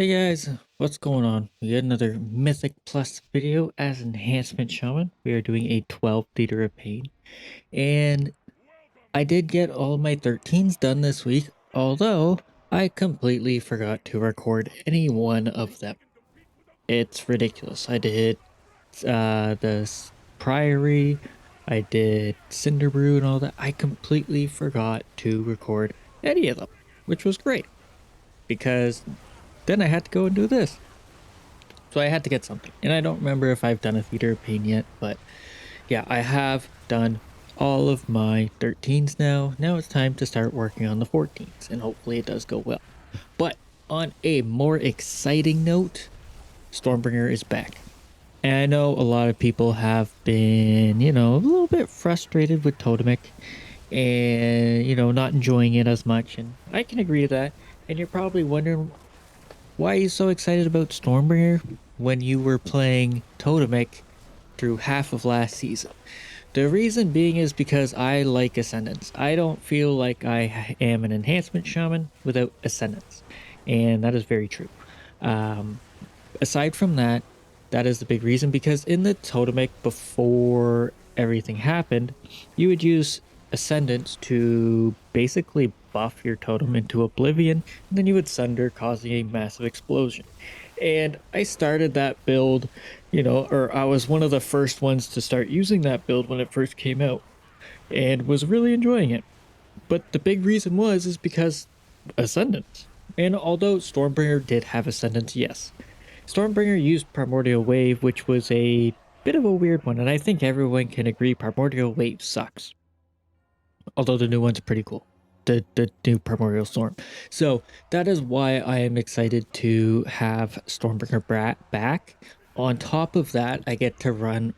Hey guys, what's going on? We got another Mythic Plus video as Enhancement Shaman. We are doing a 12 Theater of Pain. And I did get all my 13s done this week, although I completely forgot to record any one of them. It's ridiculous. I did Priory, I did Cinderbrew and all that. I completely forgot to record any of them, which was great because then I had to go and do this. So I had to get something. And I don't remember if I've done a Theater of Pain yet, but yeah, I have done all of my 13s now. Now it's time to start working on the 14s, and hopefully it does go well. But on a more exciting note, Stormbringer is back. And I know a lot of people have been, a little bit frustrated with Totemic and, not enjoying it as much. And I can agree to that. And you're probably wondering, why are you so excited about Stormbringer when you were playing Totemic through half of last season? The reason being is because I like Ascendance. I don't feel like I am an Enhancement Shaman without Ascendance, and that is very true. Aside from that, that is the big reason, because in the Totemic before everything happened, you would use Ascendance to basically buff your totem into oblivion, and then you would sunder, causing a massive explosion. And I started that build, or I was one of the first ones to start using that build when it first came out, and was really enjoying it. But the big reason is because Ascendance. And although Stormbringer did have Ascendance, yes, Stormbringer used Primordial Wave, which was a bit of a weird one, and I think everyone can agree Primordial Wave sucks. Although the new one's pretty cool. The new Primordial Storm. So that is why I am excited to have Stormbringer back. On top of that, I get to run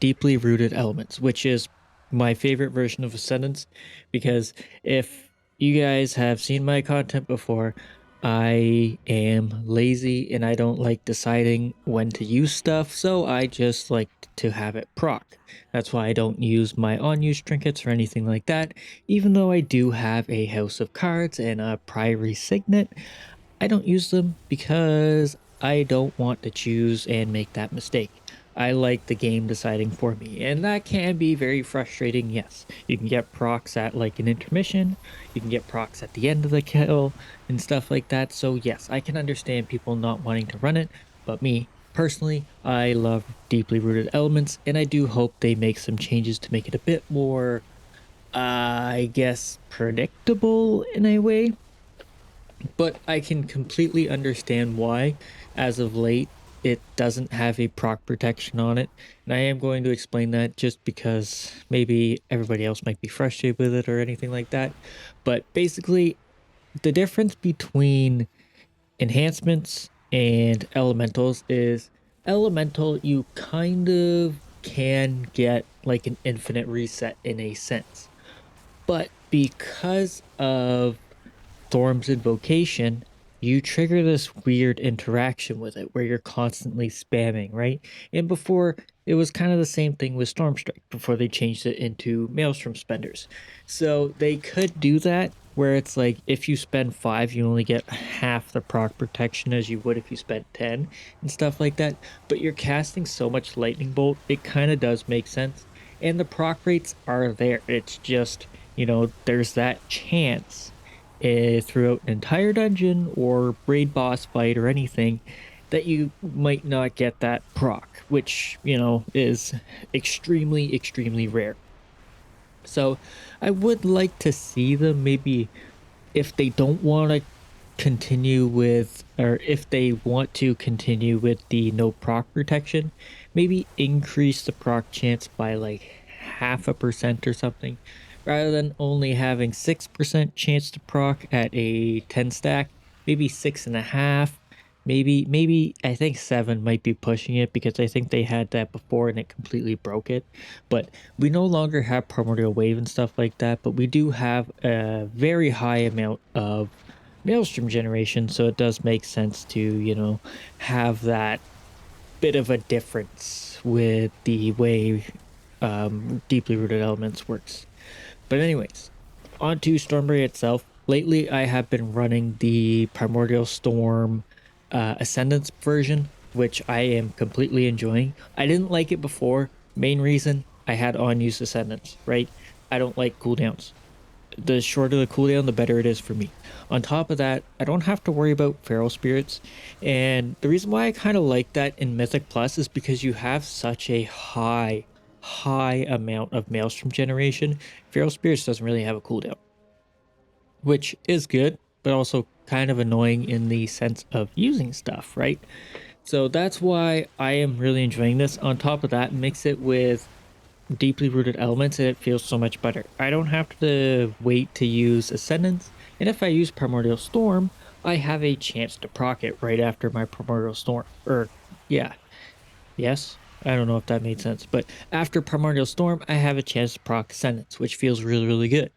Deeply Rooted Elements, which is my favorite version of Ascendance, because if you guys have seen my content before, I am lazy and I don't like deciding when to use stuff, so I just like to have it proc. That's why I don't use my on-use trinkets or anything like that. Even though I do have a House of Cards and a Priory Signet, I don't use them because I don't want to choose and make that mistake. I like the game deciding for me, and that can be very frustrating. Yes, you can get procs at like an intermission, you can get procs at the end of the kill and stuff like that. So yes, I can understand people not wanting to run it, but me personally, I love Deeply Rooted Elements, and I do hope they make some changes to make it a bit more, I guess, predictable in a way. But I can completely understand why, as of late, it doesn't have a proc protection on it. And I am going to explain that just because maybe everybody else might be frustrated with it or anything like that. But basically, the difference between enhancements and elementals is elemental, you kind of can get like an infinite reset in a sense. But because of Thorm's invocation, you trigger this weird interaction with it where you're constantly spamming, right? And before, it was kind of the same thing with Stormstrike before they changed it into Maelstrom spenders. So they could do that where it's like if you spend 5, you only get half the proc protection as you would if you spent 10 and stuff like that. But you're casting so much Lightning Bolt, it kind of does make sense. And the proc rates are there. It's just, there's that chance throughout an entire dungeon or raid boss fight or anything that you might not get that proc, which, is extremely, extremely rare. So I would like to see them maybe, if they don't want to continue with, or if they want to continue with the no proc protection, maybe increase the proc chance by like 0.5% or something, rather than only having 6% chance to proc at a 10 stack, maybe 6.5. Maybe I think 7 might be pushing it, because I think they had that before and it completely broke it. But we no longer have Primordial Wave and stuff like that, but we do have a very high amount of Maelstrom generation, so it does make sense to, have that bit of a difference with the way Deeply Rooted Elements works. But anyways, onto Stormbringer itself. Lately, I have been running the Primordial Storm Ascendance version, which I am completely enjoying. I didn't like it before. Main reason, I had on use Ascendance, right? I don't like cooldowns. The shorter the cooldown, the better it is for me. On top of that, I don't have to worry about feral spirits. And the reason why I kind of like that in Mythic Plus is because you have such a high amount of Maelstrom generation. Feral spirits doesn't really have a cooldown, which is good, but also kind of annoying in the sense of using stuff, right? So that's why I am really enjoying this. On top of that, mix it with deeply rooted elements and it feels so much better. I don't have to wait to use Ascendance, and if I use Primordial Storm, I have a chance to proc it right after my Primordial Storm. Or, yeah, yes, I don't know if that made sense, but after Primordial Storm, I have a chance to proc Ascendance, which feels really, really good.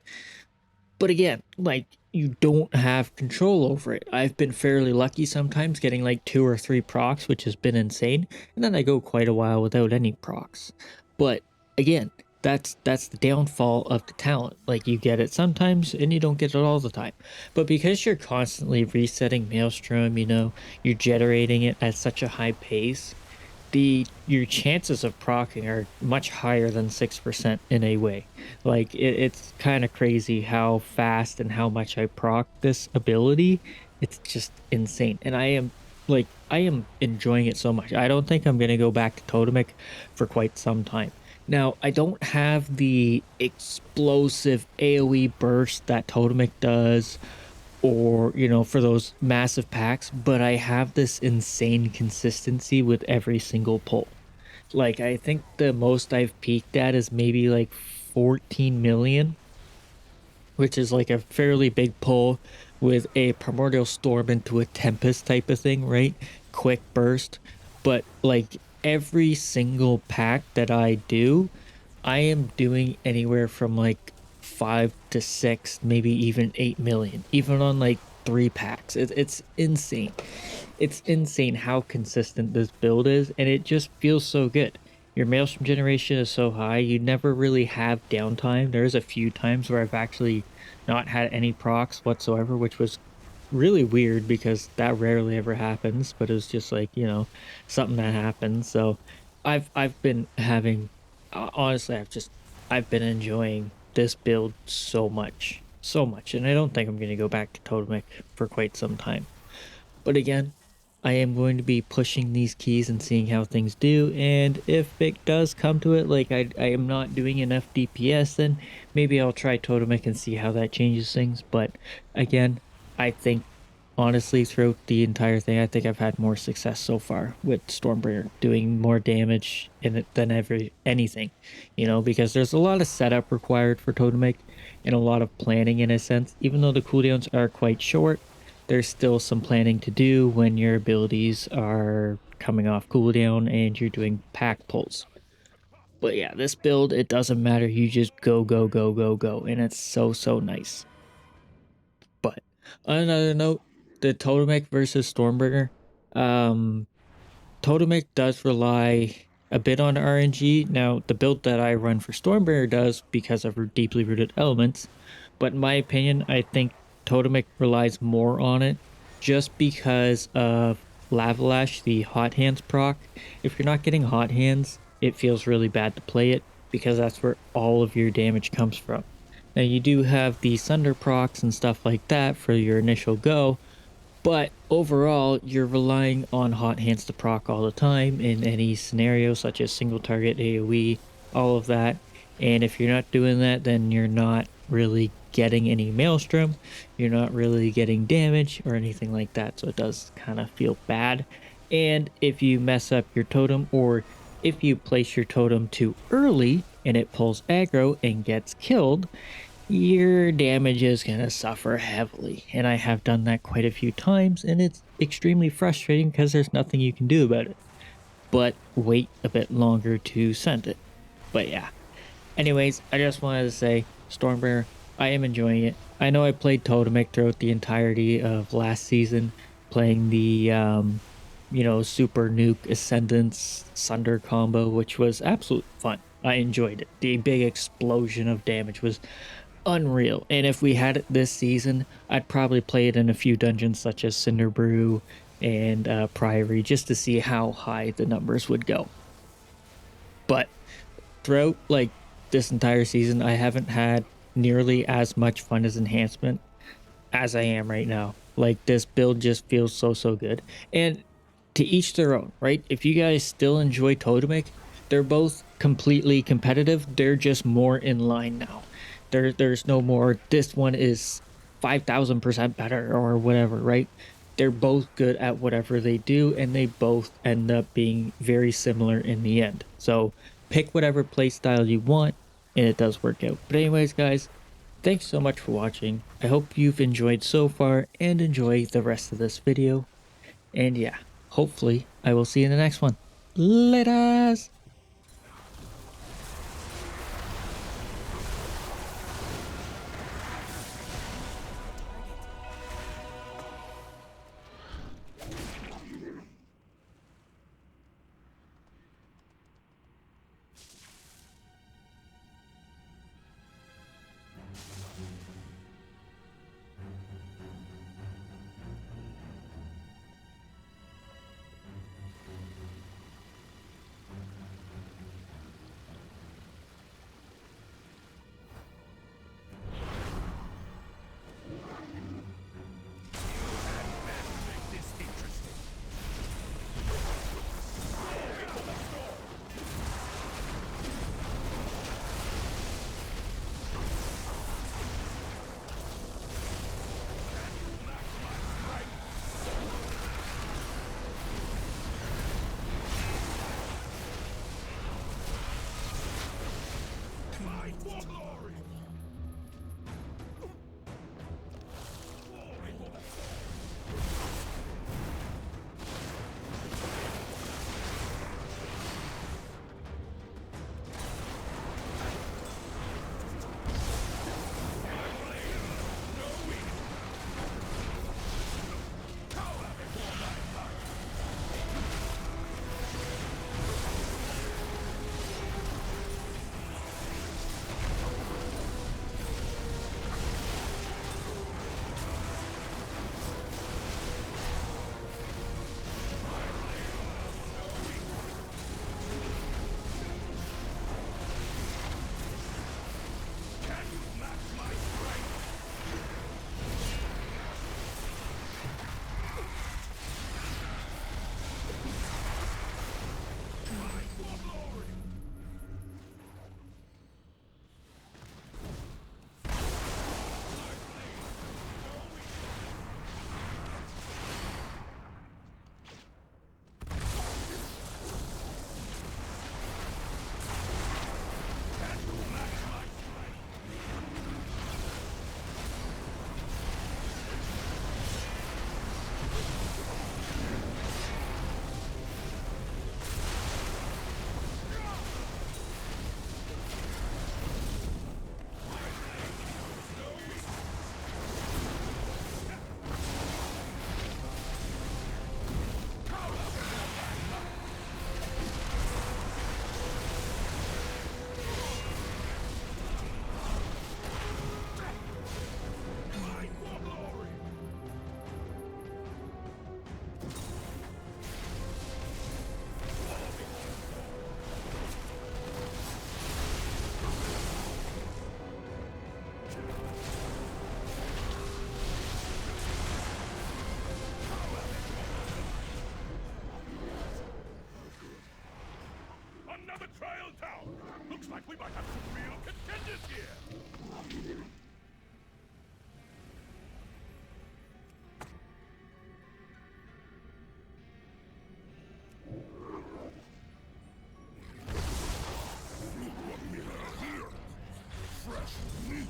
But again, like, you don't have control over it. I've been fairly lucky sometimes getting like 2 or 3 procs, which has been insane, and then I go quite a while without any procs. But again, that's the downfall of the talent. Like, you get it sometimes and you don't get it all the time. But because you're constantly resetting Maelstrom, you're generating it at such a high pace, your chances of proccing are much higher than 6% in a way. Like, it's kind of crazy how fast and how much I proc this ability. It's just insane, and I am enjoying it so much. I don't think I'm gonna go back to Totemic for quite some time. Now, I don't have the explosive AoE burst that Totemic does, or for those massive packs, but I have this insane consistency with every single pull. Like, I think the most I've peaked at is maybe like 14 million, which is like a fairly big pull with a Primordial Storm into a Tempest type of thing, right? Quick burst. But like, every single pack that I do, I am doing anywhere from like 5 to 6, maybe even 8 million, even on like 3 packs. It's insane. It's insane how consistent this build is, and it just feels so good. Your Maelstrom generation is so high, you never really have downtime. There's a few times where I've actually not had any procs whatsoever, which was really weird because that rarely ever happens, but it was just like, something that happens. So I've been having honestly, I've been enjoying this build so much. So much, and I don't think I'm going to go back to Totemic for quite some time. But again, I am going to be pushing these keys and seeing how things do, and if it does come to it, like I am not doing enough DPS, then maybe I'll try Totemic and see how that changes things. But again, I think honestly throughout the entire thing, I think I've had more success so far with Stormbringer, doing more damage in it than anything, because there's a lot of setup required for Totemic and a lot of planning in a sense. Even though the cooldowns are quite short, there's still some planning to do when your abilities are coming off cooldown and you're doing pack pulls. But yeah, this build, it doesn't matter. You just go, go, go, go, go. And it's so, so nice. But on another note, the Totemic versus Stormbringer. Totemic does rely a bit on RNG. Now, the build that I run for Stormbringer does because of deeply rooted elements. But in my opinion, I think Totemic relies more on it just because of Lavalash, the Hot Hands proc. If you're not getting Hot Hands, it feels really bad to play it because that's where all of your damage comes from. Now, you do have the Sunder procs and stuff like that for your initial go, but overall, you're relying on Hot Hands to proc all the time in any scenario, such as single target, AoE, all of that. And if you're not doing that, then you're not really getting any Maelstrom, you're not really getting damage or anything like that. So it does kind of feel bad. And if you mess up your totem, or if you place your totem too early and it pulls aggro and gets killed, your damage is going to suffer heavily. And I have done that quite a few times, and it's extremely frustrating because there's nothing you can do about it but wait a bit longer to send it. But yeah, anyways, I just wanted to say, Stormbringer, I am enjoying it. I know I played Totemic throughout the entirety of last season, playing the Super Nuke Ascendance Sunder combo, which was absolute fun. I enjoyed it. The big explosion of damage was unreal. And if we had it this season, I'd probably play it in a few dungeons such as Cinder Brew and Priory just to see how high the numbers would go. But throughout like this entire season, I haven't had nearly as much fun as Enhancement as I am right now. Like this build just feels so good. And to each their own, right? If you guys still enjoy Totemic, they're both completely competitive. They're just more in line now. There's no more this one is 5,000% better or whatever, right? They're both good at whatever they do, and they both end up being very similar in the end. So pick whatever playstyle you want, and it does work out. But anyways, guys, thanks so much for watching. I hope you've enjoyed so far and enjoy the rest of this video. And yeah, hopefully I will see you in the next one. Laters! Looks like we might have some real contenders here! Fresh meat!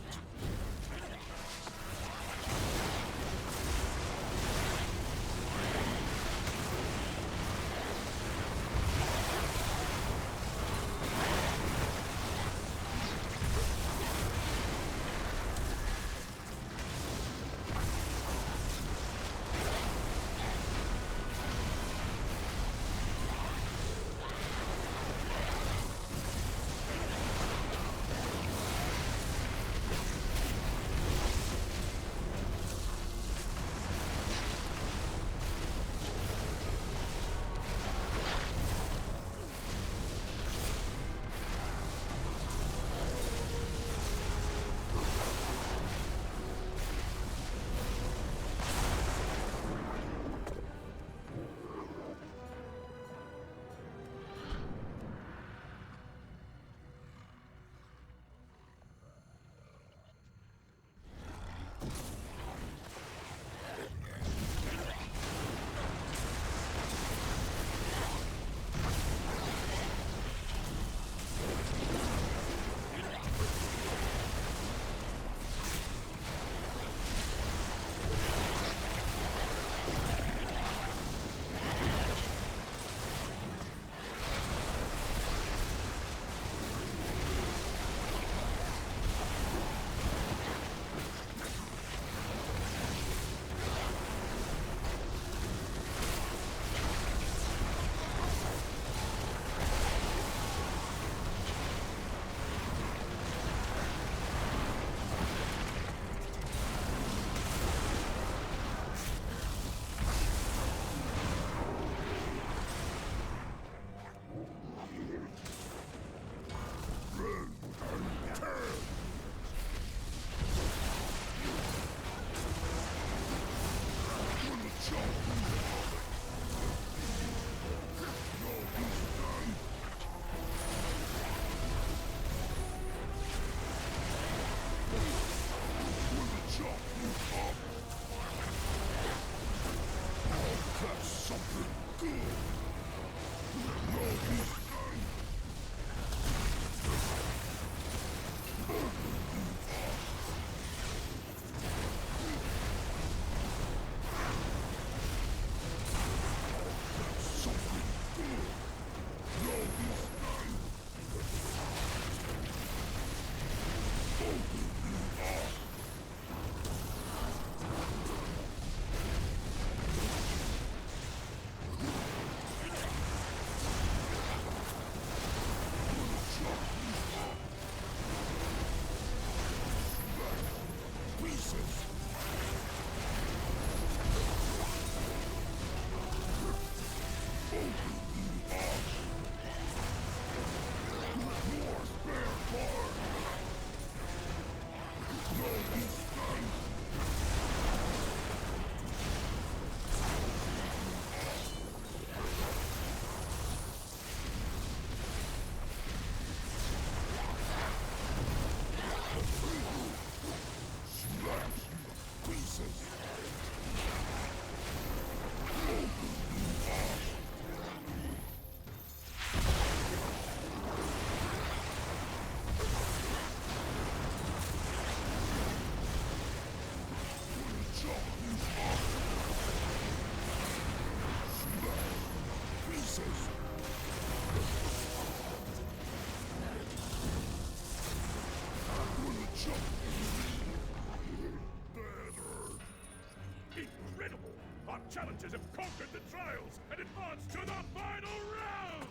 conquered the trials and advanced to the final round!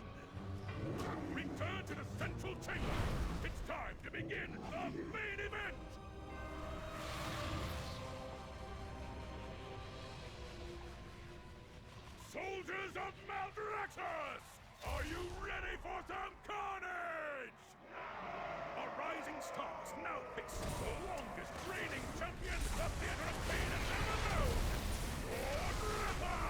Return to the central chamber! It's time to begin the main event! Soldiers of Mount Raxus! Are you ready for some carnage? A rising stars now face the longest reigning champion the theater of pain has ever known! Lord Ripper!